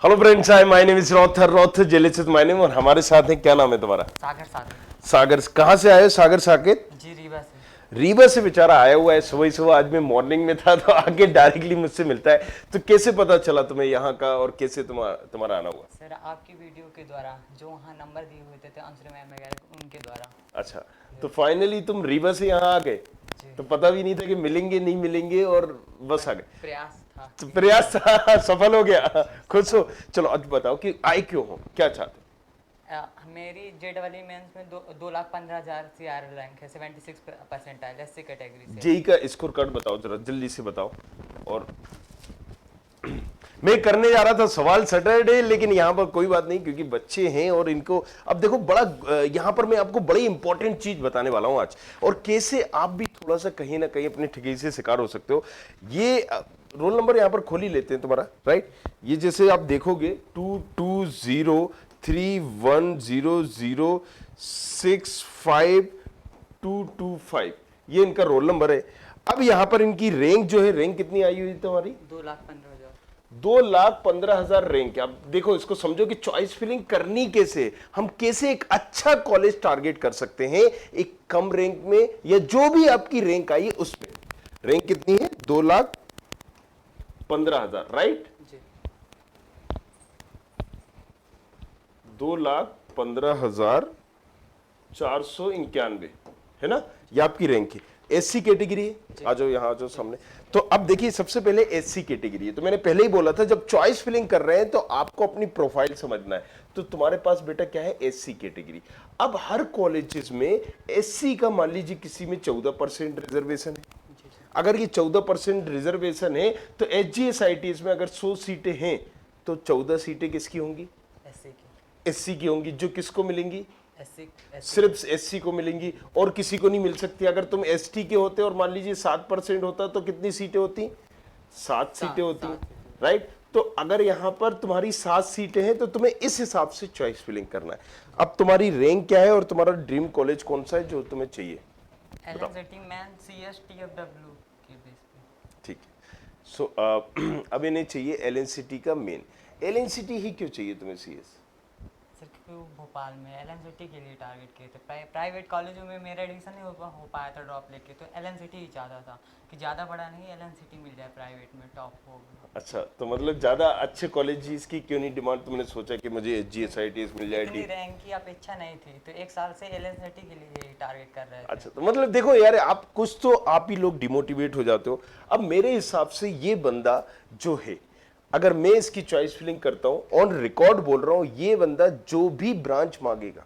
Hello friends, hi, my name is रॉथर जेलिसिस my name. और हमारे साथ है, क्या नाम है तुम्हारा? सागर सागर। सागर। कहाँ से आए हो सागर? साकेत जी रीवा से। रीवा से बेचारा आया हुआ है सुबह सुबह। आज मैं मॉर्निंग में था तो आके डायरेक्टली मुझसे मिलता है। तो कैसे पता चला तुम्हें यहाँ का और कैसे तुम्हारा आना हुआ? सर आपकी वीडियो के द्वारा जो वहाँ नंबर दिए हुए थे अंशुल मैम वगैरह उनके द्वारा। अच्छा, तो फाइनली तुम रीवा से यहाँ आ गए। जी तो पता भी नहीं था कि मिलेंगे नहीं मिलेंगे और बस आ गए। प्रयास था। तो प्रयास सफल हो गया। खुश हो? चलो अब बताओ कि आए क्यों हो, क्या चाहते हो? मेरी जेड वाली मेंस में 2,15,000 CR रैंक है, 76% एससी कैटेगरी से। जेई का स्कोर कार्ड बताओ जरा, जल्दी से बताओ। और मैं करने जा रहा था सवाल सैटरडे, लेकिन यहां पर कोई बात नहीं क्योंकि बच्चे हैं और इनको अब देखो बड़ा यहां पर मैं आपको बड़ी इंपॉर्टेंट चीज बताने वाला हूं आज। और कैसे आप भी थोड़ा सा कहीं ना कहीं अपने ठगी से शिकार हो सकते हो। ये रोल नंबर यहां पर खोल ही लेते हैं तुम्हारा, राइट? ये जैसे आप देखोगे 220310065225, ये इनका रोल नंबर है। अब यहां पर इनकी रैंक जो है, रैंक कितनी आई हुई तुम्हारी? 2,15,000। 2,15,000 रैंक। अब देखो, इसको समझो कि चॉइस फिलिंग करनी कैसे, हम कैसे एक अच्छा कॉलेज टारगेट कर सकते हैं एक कम रैंक में, या जो भी आपकी रैंक आई उसमें। रैंक कितनी है? 2,15,000, राइट? जी 2,15,491 है ना? ये आपकी रैंक है। एससी कैटेगरी है। आ जाओ यहाँ, आ जाओ सामने। तो अब देखिए, सबसे पहले एससी कैटेगरी है। तो मैंने पहले ही बोला था, जब चॉइस फिलिंग कर रहे हैं तो आपको अपनी प्रोफाइल समझना है। तो तुम्हारे पास बेटा क्या है? SC category. अब हर कॉलेजेस में एससी का मान लीजिए किसी में 14% रिजर्वेशन है। जी जी। अगर ये 14% रिजर्वेशन है तो एचजीएसआईटीएस में अगर 100 सीटें हैं तो 14 सीटें किसकी होंगी? एससी की। एससी की होंगी। जो किसको मिलेंगी? एससी एससी को। सिर्फ एससी को मिलेंगी, और किसी को नहीं मिल सकती। अगर तुम एसटी के होते और मान लीजिए 7% होता तो कितनी सीटें होती? 7 सीटें होती, सात। राइट? तो अगर यहां पर तुम्हारी 7 सीटें हैं तो तुम्हें इस हिसाब से चॉइस फिलिंग करना है। अब तुम्हारी रैंक क्या है और तुम्हारा ड्रीम कॉलेज कौन सा है जो तुम्हें चाहिए? बताओ। LNCT मैन CSTFW के बेस पे। ठीक है। सो अब इन्हें चाहिए एलएनसीटी का मेन। एलएनसीटी ही क्यों चाहिए तुम्हें सीएस? सर क्योंकि वो भोपाल में LNCT के लिए टारगेट किए थे। प्राइवेट कॉलेजों में मेरा एडमिशन नहीं हो पाया था ड्रॉप लेके, तो LNCT ही चाहता था कि ज़्यादा बड़ा नहीं, LNCT मिल जाए प्राइवेट में टॉप हो। अच्छा, तो मतलब ज्यादा अच्छे कॉलेजेस की क्यों नहीं डिमांड? तुमने सोचा कि मुझे एचजीएसआईटीएस मिल जाए, इतनी डी? रैंक की अपेक्षा नहीं थी, तो एक साल से LNCT के लिए टारगेट कर रहे थे। अच्छा, तो मतलब देखो यार, आप कुछ तो आप ही लोग डिमोटिवेट हो जाते हो। अब मेरे हिसाब से ये बंदा जो है, अगर मैं इसकी चॉइस फिलिंग करता हूं, ऑन रिकॉर्ड बोल रहा हूं, ये बंदा जो भी ब्रांच मांगेगा,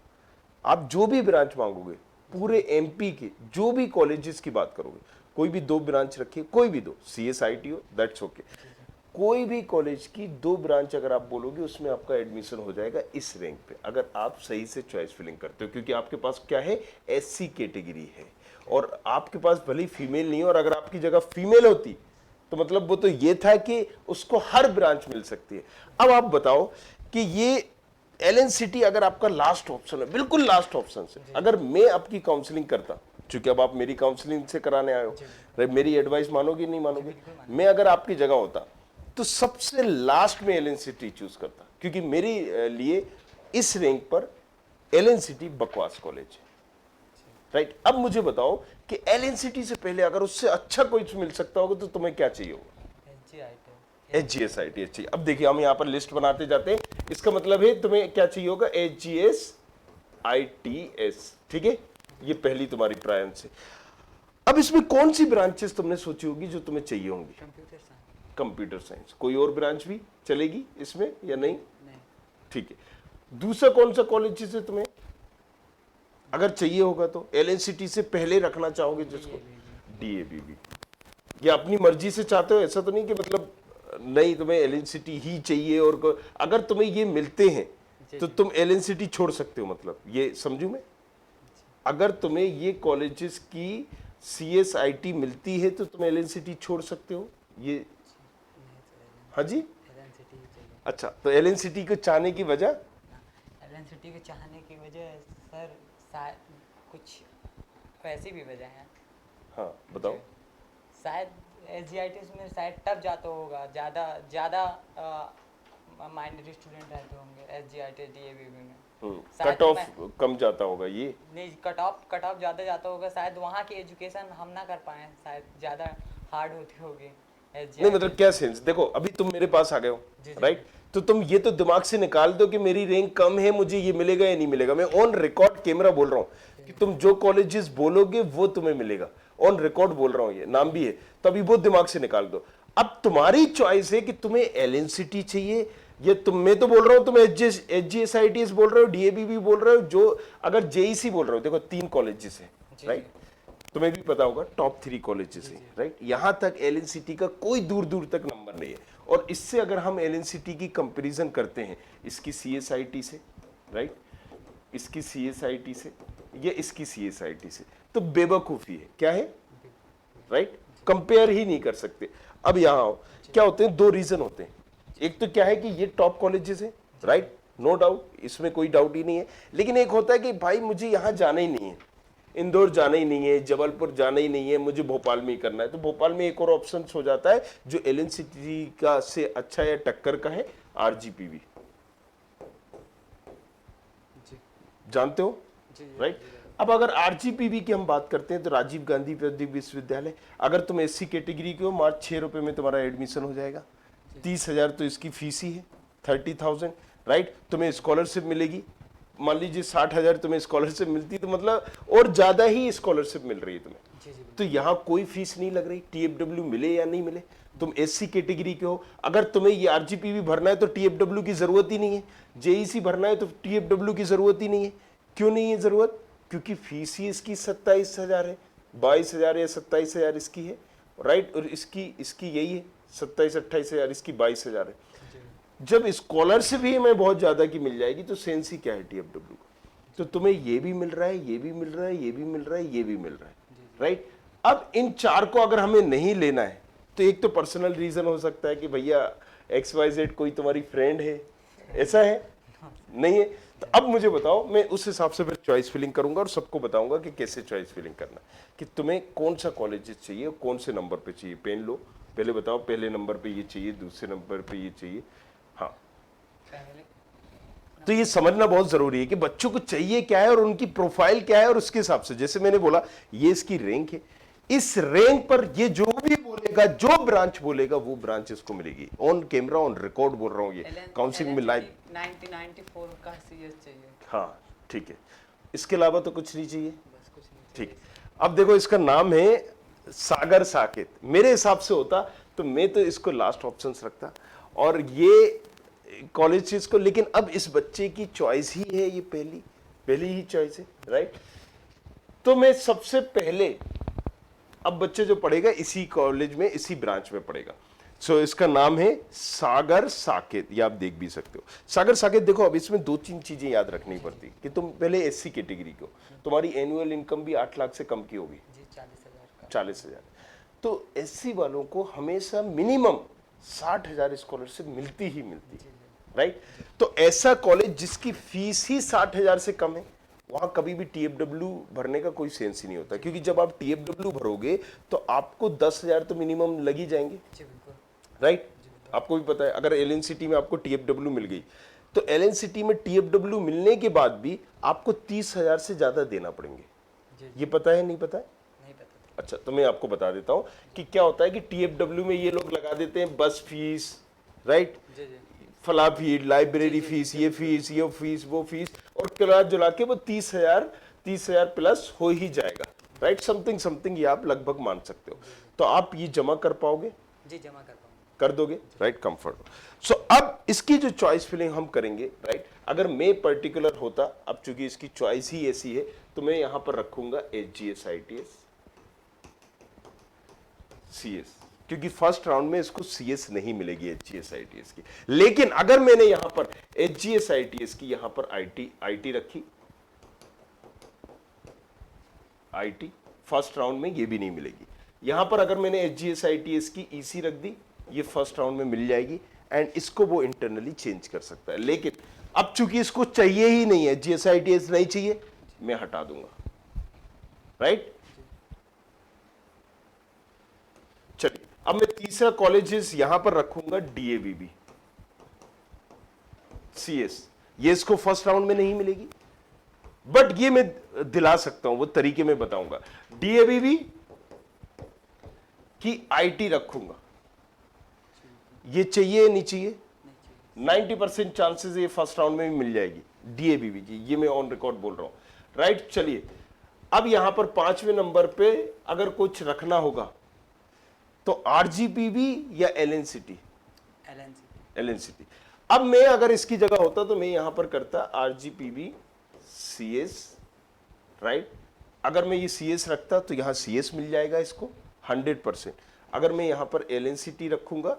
आप जो भी ब्रांच मांगोगे पूरे एमपी के जो भी कॉलेजेस की बात करोगे, कोई भी 2 ब्रांच रखिए, कोई भी 2, सीएसआईटी हो, दैट्स ओके। कोई भी कॉलेज की 2 ब्रांच अगर आप बोलोगे, उसमें आपका एडमिशन हो जाएगा इस रैंक पे, अगर आप सही से चॉइस फिलिंग करते हो। क्योंकि आपके पास क्या है? एससी कैटेगरी है, और आपके पास भले फीमेल नहीं है। और अगर आपकी जगह फीमेल होती तो मतलब वो तो ये था कि उसको हर ब्रांच मिल सकती है। अब आप बताओ कि ये एलएनसीटी अगर आपका लास्ट ऑप्शन है, बिल्कुल लास्ट ऑप्शन से, अगर मैं आपकी काउंसलिंग करता, चूंकि अब आप मेरी काउंसलिंग से कराने आए हो, जी राइट? मेरी एडवाइस मानोगे नहीं जी मानोगे? बिल्कुल माना। मैं अगर आपकी जगह होता तो सबसे लास्ट में एलएनसीटी चूज करता, क्योंकि मेरे लिए इस रैंक पर एलएनसीटी बकवास कॉलेज है, राइट? अब मुझे बताओ कि एलएनसीटी से पहले अगर उससे अच्छा कोई मिल सकता होगा तो तुम्हें क्या चाहिए होगा? SGIT एचजीएसआईटी चाहिए। अब देखिए, हम यहां पर लिस्ट बनाते जाते हैं। इसका मतलब है तुम्हें क्या चाहिए होगा? एचजीएसआईटीएस, ठीक है? ये पहली तुम्हारी ब्रांच है। अब इसमें कौन सी ब्रांचेस तुमने सोची होगी जो तुम्हें चाहिए होंगी? Computer science. Computer science. कोई और ब्रांच भी चलेगी इसमें या नहीं? नहीं। ठीक है। दूसरा कौन सा कॉलेज है तुम्हें अगर चाहिए होगा तो एलएनसीटी से पहले रखना चाहोगे जिसको? डीएवी भी। ये अपनी मर्जी से चाहते हो, ऐसा तो नहीं कि मतलब नहीं तुम्हें एलएनसीटी ही चाहिए, और अगर तुम्हें ये मिलते हैं जी तो जी। तुम एलएनसीटी छोड़ सकते हो, मतलब ये समझू मैं? अगर तुम्हें ये कॉलेजेस की सीएसआईटी मिलती है तो तुम एलएनसीटी छोड़ सकते हो, ये? नहीं सर, हाँ जी। LNCT ही चाहिए। अच्छा, तो एलएनसीटी को चाहने की वजह? LNCT के चाहने की वजह सर शायद कुछ वैसी भी वजह है। हाँ, जी बताओ। शायद SGIT में शायद टफ जाता होगा, ज़्यादा ज़्यादा माइनर स्टूडेंट रहते होंगे SGRT DABB में। कट शायद ऑफ कम जाता होगा ये। नहीं, कट ऑफ ज़्यादा जाता होगा, शायद वहाँ की एजुकेशन हम ना कर पाए, शायद ज़्यादा हार्ड होती होगी नहीं SGRT। मतलब क्या सेंस, देखो अभी तुम मेरे पास आ गए हो, जी, जी। राइट, तो तुम ये तो दिमाग से निकाल दो कि मेरी रैंक कम है, मुझे ये मिलेगा या नहीं मिलेगा। मैं ऑन रिकॉर्ड कैमरा बोल रहा हूँ कि तुम जो कॉलेजेस बोलोगे वो तुम्हें मिलेगा, ऑन रिकॉर्ड बोल रहा हूँ, ये नाम भी है, तो अभी वो दिमाग से निकाल दो। अब तुम्हारी चॉइस है कि तुम्हें एलएनसीटी चाहिए, ये तुम, मैं तो बोल रहा हूँ तुम HGSITS बोल रहे हो, DABB बोल रहे हो, जो अगर JEC बोल रहे हो, देखो 3 कॉलेजेस है, जी, राइट, तुम्हें भी पता होगा टॉप 3 कॉलेजेस है, राइट। यहां तक एलएनसीटी का कोई दूर दूर तक नंबर नहीं है। और इससे अगर हम एलएनसीटी की कंपैरिजन करते हैं इसकी CSIT से, राइट, इसकी CSIT से, या इसकी CSIT से, तो बेवकूफी है, क्या है, राइट, कंपेयर ही नहीं कर सकते। अब यहां आओ, क्या होते हैं, 2 रीजन होते हैं। एक तो क्या है कि ये टॉप कॉलेजेस है, राइट, नो डाउट, इसमें कोई डाउट ही नहीं है। लेकिन एक होता है कि भाई मुझे यहां जाना ही नहीं है, इंदौर जाना ही नहीं है, जबलपुर जाना ही नहीं है, मुझे भोपाल में ही करना है। तो भोपाल में एक और ऑप्शन हो जाता है जो एलएनसीटी का से अच्छा या टक्कर का है, RGPV, जानते हो, राइट। अब अगर RGPV की हम बात करते हैं तो राजीव गांधी प्रदीप विश्वविद्यालय, अगर तुम SC कैटेगरी के हो, मार्च 6 रुपए में तुम्हारा एडमिशन हो जाएगा, 30,000 तो इसकी फीस ही है, 30,000, राइट। तुम्हें स्कॉलरशिप मिलेगी, मान लीजिए 60,000 तुम्हें स्कॉलरशिप मिलती, तो मतलब और ज्यादा ही स्कॉलरशिप मिल रही है तुम्हें। तो यहाँ कोई फीस नहीं लग रही, TFW मिले या नहीं मिले, तुम SC कैटेगरी के हो, अगर तुम्हें ये RGPV भरना है तो TFW की जरूरत ही नहीं है, JEC भरना है तो TFW की जरूरत ही नहीं है। क्यों नहीं है जरूरत, क्योंकि फीस ही इसकी 27,000 है, 22,000 या 27,000 इसकी है, राइट, और इसकी इसकी यही है 27-28,000, इसकी 22,000 है। जब स्कॉलरशिप ही हमें बहुत ज्यादा की मिल जाएगी तो सेंस ही क्या है TFW का। तो तुम्हें ये भी मिल रहा है, ये भी मिल रहा है, ये भी मिल रहा है, ये भी मिल रहा है, राइट। अब इन 4 को अगर हमें नहीं लेना है तो एक तो पर्सनल रीजन हो सकता है कि भैया XYZ कोई तुम्हारी फ्रेंड है, ऐसा है, नहीं है। तो अब मुझे बताओ, मैं उस हिसाब से फिर चॉइस फिलिंग करूंगा और सबको बताऊंगा कि कैसे चॉइस फिलिंग करना, कि तुम्हें कौन सा कॉलेज चाहिए, कौन से नंबर पे चाहिए। पेन लो, पहले बताओ, पहले नंबर पे ये चाहिए, दूसरे नंबर पे ये चाहिए, हाँ। तो ये समझना बहुत जरूरी है कि बच्चों को चाहिए क्या है और उनकी प्रोफाइल क्या है, और उसके हिसाब से, जैसे मैंने बोला ये इसकी रैंक है, इस रैंक पर ये जो भी बोलेगा, जो ब्रांच बोलेगा वो ब्रांच इसको मिलेगी, ऑन कैमरा ऑन रिकॉर्ड बोल रहा हूँ, ये काउंसलिंग में लाइव 94 का CS चाहिए। हाँ ठीक है, इसके अलावा तो कुछ नहीं चाहिए, बस कुछ नहीं ठीक। अब देखो इसका नाम है सागर साकेत, मेरे हिसाब से होता तो मैं तो इसको लास्ट ऑप्शन रखता और ये कॉलेज इसको, लेकिन अब इस बच्चे की चॉइस ही है, ये पहली ही चॉइस है, राइट। तो मैं सबसे पहले, अब बच्चे जो पढ़ेगा इसी कॉलेज में, इसी ब्रांच में पढ़ेगा, सो इसका नाम है सागर साकेत, ये आप देख भी सकते हो, सागर साकेत। देखो अब इसमें 2-3 चीजें याद रखनी पड़ती कि तुम पहले SC कैटेगरी को, तुम्हारी एनुअल इनकम भी 8 लाख से कम की होगी जी, 40,000 का। 40,000, तो SC वालों को हमेशा मिनिमम 60,000 स्कॉलरशिप मिलती ही मिलती है, राइट। तो ऐसा कॉलेज जिसकी फीस ही 60,000 से कम है, वहां कभी भी TFW भरने का कोई सेंस ही नहीं होता, क्योंकि जब आप TFW भरोगे तो आपको 10,000 तो मिनिमम लग ही जाएंगे, जी बिल्कुल, राइट। आपको भी पता है अगर LNCT में आपको TFW मिल गई तो LNCT में TFW मिलने के बाद भी आपको 30,000 से ज्यादा देना पड़ेंगे, ये पता है नहीं पता है? नहीं पता। अच्छा, तो मैं आपको बता देता हूं कि क्या होता है कि TFW में ये लोग लगा देते हैं बस फीस, राइट, जी जी फला फीस, लाइब्रेरी फीस, ये फीस, वो फीस, और किला जुला के वो 30,000 प्लस हो ही जाएगा, राइट, समथिंग ये आप लगभग मान सकते हो। तो आप ये जमा कर पाओगे? जी, जमा कर पाऊंगा। कर दोगे, राइट, कंफर्ट। सो अब इसकी जो चॉइस फिलिंग हम करेंगे, राइट, अगर मैं पर्टिकुलर होता, अब चूंकि इसकी चॉइस ही ऐसी है तो मैं यहां पर रखूंगा HGSITS CS, क्योंकि फर्स्ट राउंड में इसको CS नहीं मिलेगी HGSITS की। लेकिन अगर मैंने यहां पर HGSITS की यहां पर IT रखी, IT फर्स्ट राउंड में ये भी नहीं मिलेगी। यहां पर अगर मैंने HGSITS की EC रख दी, ये फर्स्ट राउंड में मिल जाएगी, एंड इसको वो इंटरनली चेंज कर सकता है। लेकिन अब चूंकि इसको चाहिए ही नहीं है, HGSITS नहीं चाहिए, मैं हटा दूंगा, राइट। चलिए अब मैं तीसरा कॉलेजेस यहां पर रखूंगा DABB, CS, ये इसको फर्स्ट राउंड में नहीं मिलेगी, बट ये मैं दिला सकता हूं, वो तरीके में बताऊंगा। DABB की IT रखूंगा, ये चाहिए नहीं चाहिए? 90% चांसेस ये फर्स्ट राउंड में भी मिल जाएगी DABB की, ये मैं ऑन रिकॉर्ड बोल रहा हूं, राइट। चलिए अब यहां पर 5वें नंबर पे अगर कुछ रखना होगा तो RGPB या LNCT? LNCT। अब मैं अगर इसकी जगह होता तो मैं यहां पर करता RGPB CS, राइट। अगर मैं ये CS रखता तो यहां CS मिल जाएगा इसको 100%। अगर मैं यहां पर LNCT रखूंगा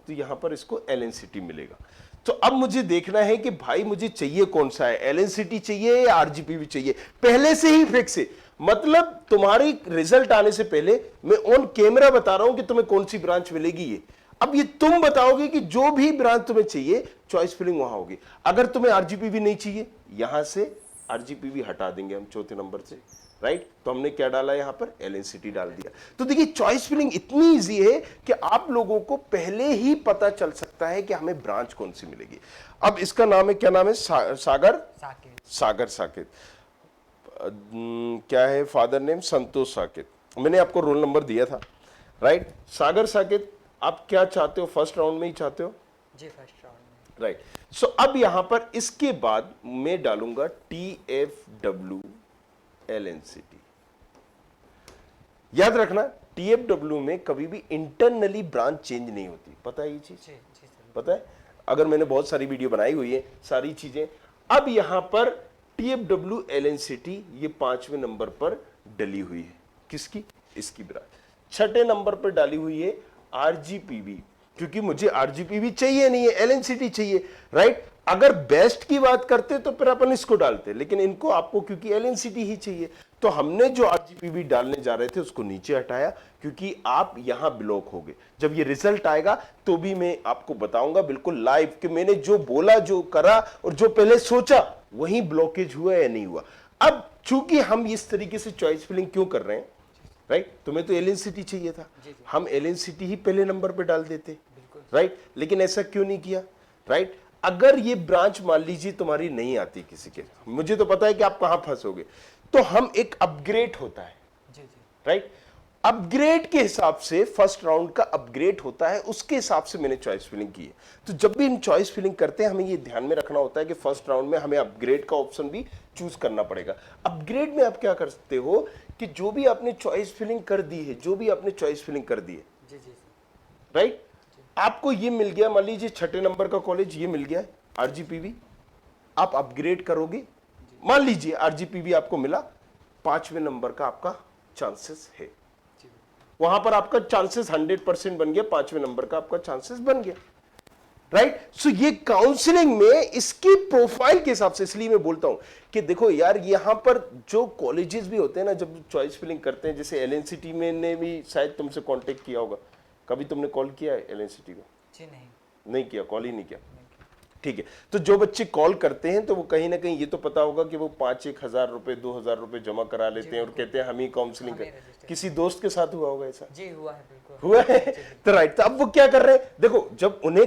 तो यहां पर इसको LNCT मिलेगा। तो अब मुझे देखना है कि भाई मुझे चाहिए कौन सा है, LNCT चाहिए या RGPB चाहिए, पहले से ही फिक्स है। मतलब तुम्हारी रिजल्ट आने से पहले मैं ऑन कैमरा बता रहा हूं कि तुम्हें कौन सी ब्रांच मिलेगी ये। अब ये तुम बताओगे कि जो भी ब्रांच तुम्हें चाहिए चॉइस फिलिंग वहां होगी। अगर तुम्हें RGPB नहीं चाहिए, यहां से RGPB हटा देंगे हम चौथे नंबर से, राइट। तो हमने क्या डाला यहां पर? LNCT डाल दिया। तो देखिए चॉइस फिलिंग इतनी इजी है कि आप लोगों को पहले ही पता चल सकता है कि हमें ब्रांच कौन सी मिलेगी। अब इसका नाम है, क्या नाम है? सागर साकेत। क्या है फादर नेम? संतोष साकेत। मैंने आपको रोल नंबर दिया था, राइट। सागर साकेत, आप क्या चाहते हो, फर्स्ट राउंड में ही चाहते हो? जी फर्स्ट राउंड में, राइट। सो अब यहां पर इसके बाद मैं डालूंगा TFW LNCT। याद रखना TFW में कभी भी इंटरनली ब्रांच चेंज नहीं होती, पता है ये चीज? जी सर। पता है, अगर मैंने बहुत सारी वीडियो बनाई हुई है सारी चीजें। अब यहां पर TFW LNCT ये 5वें नंबर पर डली हुई है, किसकी? इसकी ब्रांच। 6ठे नंबर पर डाली हुई है RGPB, क्योंकि मुझे RGPB चाहिए नहीं है, LNCT चाहिए, राइट। अगर बेस्ट की बात करते तो फिर अपन इसको डालते, लेकिन इनको आपको क्योंकि LNCT ही चाहिए, तो हमने जो RGPB डालने जा रहे थे उसको नीचे हटाया, क्योंकि आप यहां ब्लॉक हो गए। जब ये रिजल्ट आएगा तो भी मैं आपको बताऊंगा बिल्कुल लाइव कि मैंने जो बोला, जो करा और जो पहले सोचा वही ब्लॉकेज हुआ या नहीं हुआ। अब चूंकि हम इस तरीके से चॉइस फिलिंग क्यों कर रहे हैं, राइट। तुम्हें तो LNCT चाहिए था, हम LNCT ही पहले नंबर पे डाल देते, राइट। लेकिन ऐसा क्यों नहीं किया, राइट। अगर ये ब्रांच मान लीजिए तुम्हारी नहीं आती किसी के, मुझे तो पता है कि आप कहां फंसोगे, तो हम एक अपग्रेड होता है, राइट। अपग्रेड के हिसाब से फर्स्ट राउंड का अपग्रेड होता है, उसके हिसाब से मैंने चॉइस फिलिंग की है। तो जब भी हम चॉइस फिलिंग करते हैं हमें ये ध्यान में रखना होता है कि फर्स्ट राउंड में हमें अपग्रेड का ऑप्शन भी चूज करना पड़ेगा। अपग्रेड में आप क्या कर सकते हो कि जो भी आपने चॉइस फिलिंग कर दी है, जो भी आपने चॉइस फिलिंग कर दी है, राइट, आपको ये मिल गया, मान लीजिए 6ठे नंबर का कॉलेज ये मिल गया है RGPB, आप अपग्रेड करोगे, मान लीजिए RGPB आपको मिला, 5वें नंबर का आपका चांसेस है, वहां पर आपका चांसेस 100% बन गया, 5वें नंबर का आपका चांसेस बन गया, राइट। सो ये काउंसलिंग में इसकी प्रोफाइल के हिसाब से, इसलिए मैं बोलता हूं कि देखो यार यहां पर जो कॉलेजेस भी होते हैं ना, जब चॉइस फिलिंग करते हैं, जैसे LNCT में ने भी शायद तुमसे कांटेक्ट किया होगा, कभी तुमने कॉल किया है LNCT को? जी नहीं किया, कॉल ही नहीं किया, ठीक है। तो जो बच्चे कॉल करते हैं तो वो कहीं ना कहीं ये तो पता होगा कि वो 5-1 हजार रुपए 2,000 रुपए जमा करा लेते हैं और कहते हैं हम ही काउंसलिंग कर। किसी दोस्त के साथ हुआ होगा ऐसा? जी हुआ है, बिल्कुल हुआ है। तो राइट, तो अब वो क्या कर रहे हैं, देखो जब उन्हें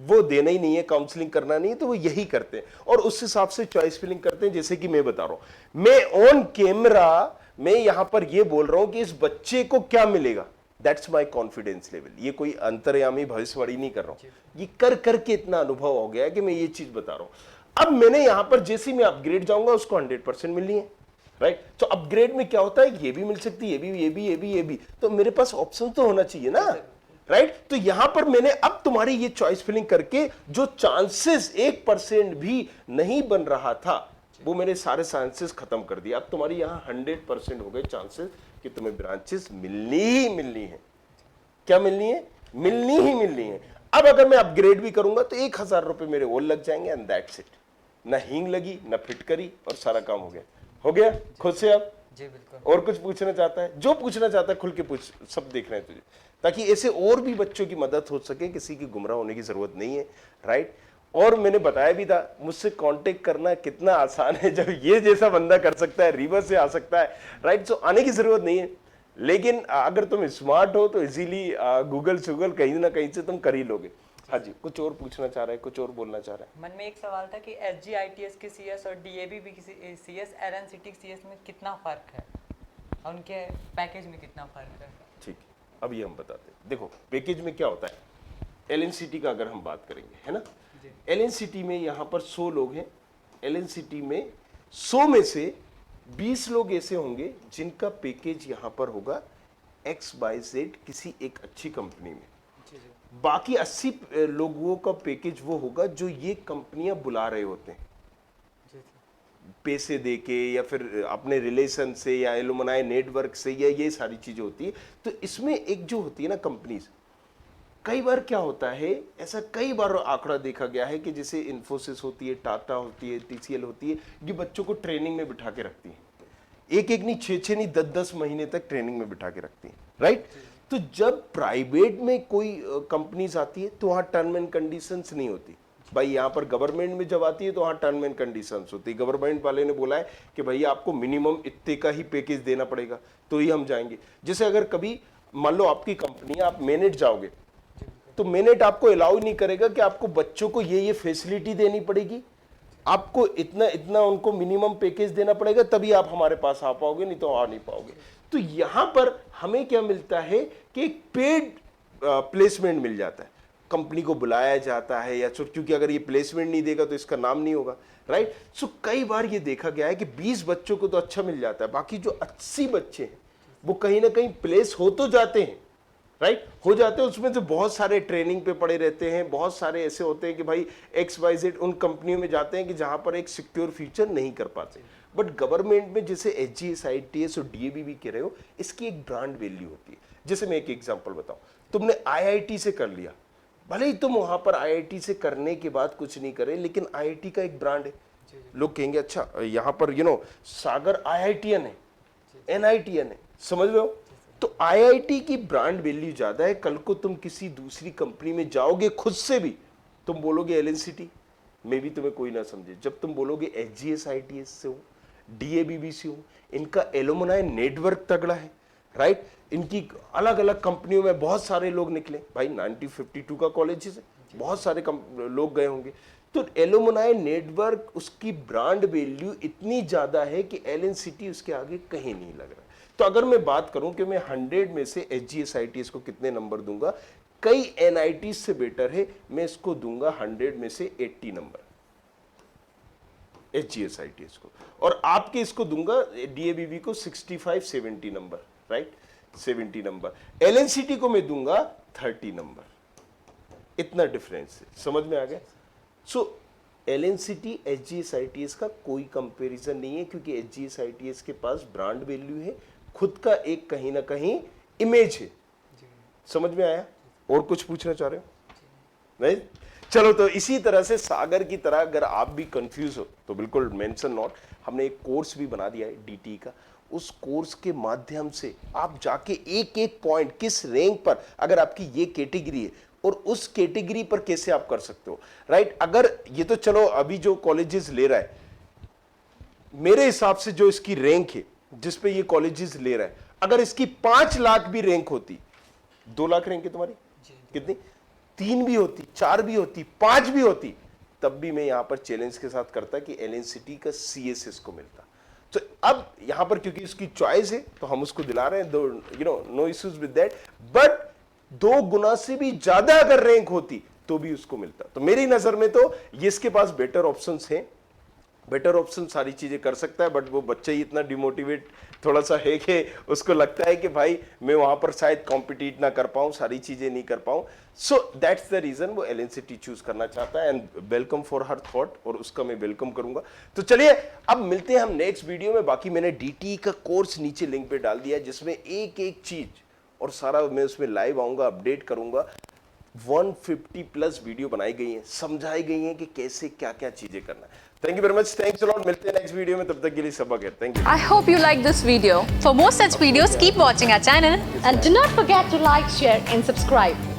वो देना ही नहीं है, काउंसलिंग करना नहीं है, तो वो यही करते हैं और उस हिसाब से चॉइस फिलिंग करते हैं। जैसे कि मैं बता रहा हूं, मैं ऑन कैमरा मैं यहां पर ये बोल रहा हूं कि इस बच्चे को क्या मिलेगा, दैट्स माई कॉन्फिडेंस लेवल। ये कोई अंतर्यामी भविष्यवाणी नहीं कर रहा हूं, ये कर करके इतना अनुभव हो गया है कि मैं ये चीज बता रहा हूं। अब मैंने यहां पर जैसे मैं अपग्रेड जाऊंगा उसको 100% मिलनी है, राइट। तो अपग्रेड में क्या होता है, ये भी मिल सकती है, ये भी, तो मेरे पास ऑप्शन तो होना चाहिए ना, राइट। तो यहां पर मैंने अब तुम्हारी ये चॉइस फिलिंग करके जो चांसेस 1% भी नहीं बन रहा था वो मैंने सारे चांसेस खत्म कर दिया। अब तुम्हारी यहां 100% हो गए चांसेस कि तुम्हें ब्रांचेस मिलनी ही मिलनी है। क्या मिलनी है? मिलनी ही मिलनी है। अब अगर मैं अपग्रेड भी करूंगा तो 1,000 रुपए मेरे और लग जाएंगे एंड दैट्स इट। ना हींग लगी ना फिटकरी और सारा काम हो गया। हो गया खुद से? अब जी बिल्कुल। और कुछ पूछना चाहता है? जो पूछना चाहता है खुल के पूछ, सब देख रहे हैं तुझे, ताकि ऐसे और भी बच्चों की मदद हो सके, किसी की गुमराह होने की जरूरत नहीं है, राइट। और मैंने बताया भी था मुझसे कांटेक्ट करना कितना आसान है, जब ये जैसा बंदा कर सकता है, रिवर्स से आ सकता है, राइट। सो आने की जरूरत नहीं है, लेकिन अगर तुम स्मार्ट हो तो इजीली गूगल कहीं ना कहीं से तुम कर ही लोगे। हाँ जी, कुछ और पूछना चाह रहे हैं, कुछ और बोलना चाह रहे हैं? मन में एक सवाल था कि SGITS की CS और DABB की CS, LNCT की CS में कितना फ़र्क है और उनके पैकेज में कितना फ़र्क है? ठीक है, अब ये हम बताते हैं। देखो पैकेज में क्या होता है, LNCT का अगर हम बात करेंगे, है ना, LNCT में यहाँ पर 100 लोग हैं। LNCT में 100 में से 20 लोग ऐसे होंगे जिनका पैकेज यहाँ पर होगा XYZ किसी एक अच्छी कंपनी में। बाकी 80 लोगों का पैकेज वो होगा जो ये कंपनियां बुला रहे होते हैं पैसे देके या फिर अपने रिलेशन से या एलुमनाई नेटवर्क से, या ये सारी चीजें होती है। तो इसमें एक जो होती है ना कंपनीज, कई बार क्या होता है, ऐसा कई बार आंकड़ा देखा गया है कि जैसे इन्फोसिस होती है, टाटा होती है, TCL होती है, ये बच्चों को ट्रेनिंग में बिठा के रखती है। एक एक नहीं, 6 नहीं, 10 महीने तक ट्रेनिंग में बिठा के रखती है, राइट। तो जब प्राइवेट में कोई कंपनीज आती है तो वहाँ टर्म एंड कंडीशंस नहीं होती। भाई यहाँ पर गवर्नमेंट में जब आती है तो वहाँ टर्म एंड कंडीशंस होती है। गवर्नमेंट वाले ने बोला है कि भैया आपको मिनिमम इतने का ही पैकेज देना पड़ेगा तो ही हम जाएंगे। जैसे अगर कभी मान लो आपकी कंपनी है, आप मैनेट जाओगे तो मैनेट आपको अलाउ नहीं करेगा कि आपको बच्चों को ये फैसिलिटी देनी पड़ेगी, आपको इतना इतना उनको मिनिमम पैकेज देना पड़ेगा तभी आप हमारे पास आ पाओगे, नहीं तो आ नहीं पाओगे। तो यहां पर हमें क्या मिलता है कि एक पेड प्लेसमेंट मिल जाता है, कंपनी को बुलाया जाता है, या क्योंकि अगर ये प्लेसमेंट नहीं देगा तो इसका नाम नहीं होगा, राइट। सो कई बार ये देखा गया है कि 20 बच्चों को तो अच्छा मिल जाता है, बाकी जो 80 बच्चे हैं वो कहीं ना कहीं प्लेस हो तो जाते हैं, राइट, हो जाते हैं। उसमें तो बहुत सारे ट्रेनिंग पे पड़े रहते हैं, बहुत सारे ऐसे होते हैं कि भाई XYZ उन कंपनियों में जाते हैं कि जहां पर एक सिक्योर फ्यूचर नहीं कर पाते। बट गवर्नमेंट में जैसे SGS, ITS और DABB कह रहे हो, इसकी एक ब्रांड वैल्यू होती है। जैसे मैं एक एग्जांपल बताऊं, तुमने IIT से कर लिया, भले ही तुम वहां पर IIT से करने के बाद कुछ नहीं करे, लेकिन IIT का एक ब्रांड है। लोग कहेंगे अच्छा यहाँ पर सागर IITian है, NITian है, समझ रहे हो। तो IIT की ब्रांड वैल्यू ज्यादा है। कल को तुम किसी दूसरी कंपनी में जाओगे, खुद से भी तुम बोलोगे LNCT में भी तुम्हें कोई ना समझे। जब तुम बोलोगे SGS, ITS से हो, DABB से हो, इनका एलुमनाई नेटवर्क तगड़ा है, राइट। इनकी अलग अलग कंपनियों में बहुत सारे लोग निकले, भाई 1952 का कॉलेज है, बहुत सारे लोग गए होंगे। तो एलुमनाई नेटवर्क, उसकी ब्रांड वैल्यू इतनी ज्यादा है कि LNCT उसके आगे कहीं नहीं लग रहा। तो अगर मैं बात करूं कि मैं 100 में से SGS, ITS को कितने नंबर दूंगा, कई NITs से बेटर है, मैं इसको दूंगा 100 में से 80 नंबर SGS, ITS को, और आपके इसको दूंगा DABB को 65-70 नंबर, राइट, 70 नंबर। LNCT को मैं दूंगा 30 नंबर। इतना डिफरेंस है, समझ में आ गया। सो LNCT, SGS, ITS का कोई कंपैरिजन नहीं है, क्योंकि SGS, ITS के पास ब्रांड वैल्यू है, खुद का एक कहीं ना कहीं इमेज है। समझ में आया? और कुछ पूछना चाह रहे हो? नहीं? चलो, तो इसी तरह से सागर की तरह अगर आप भी कंफ्यूज हो तो बिल्कुल मेंशन नॉट, हमने एक कोर्स भी बना दिया है DT का। उस कोर्स के माध्यम से आप जाके एक एक पॉइंट, किस रैंक पर अगर आपकी ये कैटेगरी है और उस कैटेगरी पर कैसे आप कर सकते हो, राइट। अगर ये तो चलो अभी जो कॉलेजेस ले रहा है, मेरे हिसाब से जो इसकी रैंक है जिस पे ये कॉलेजेस ले रहा है, अगर इसकी 5 लाख भी रैंक होती, 2 लाख रैंक है तुम्हारी, कितनी, 3 भी होती, 4 भी होती, 5 भी होती, तब भी मैं यहां पर चैलेंज के साथ करता कि LNCT का CSS को मिलता। तो अब यहां पर क्योंकि इसकी चॉइस है तो हम उसको दिला रहे हैं, no issues with that. But 2 गुना से भी ज्यादा अगर रैंक होती तो भी उसको मिलता। तो मेरी नजर में तो ये इसके पास बेटर ऑप्शंस हैं, बेटर ऑप्शन सारी चीजें कर सकता है। बट वो बच्चा ही इतना डिमोटिवेट थोड़ा सा है कि उसको लगता है कि भाई मैं वहां पर शायद कॉम्पिटिट ना कर पाऊं, सारी चीजें नहीं कर पाऊं। सो दैट्स द रीजन वो LNCT चूज करना चाहता है, and welcome for her thought, और उसका मैं वेलकम करूंगा। तो चलिए अब मिलते हैं हम नेक्स्ट वीडियो में। बाकी मैंने DT का कोर्स नीचे लिंक पे डाल दिया, जिसमें एक एक चीज और सारा मैं उसमें लाइव आऊंगा, अपडेट करूंगा। 150 प्लस वीडियो बनाई गई हैं, समझाई गई हैं कि कैसे क्या क्या चीजें करना है। Thank you very much, thanks a lot. मिलते हैं नेक्स्ट वीडियो में, तब तक के लिए सब खैर। Thank you. I hope you like this video. For more such videos, keep watching our channel. And do not forget to like, share and subscribe.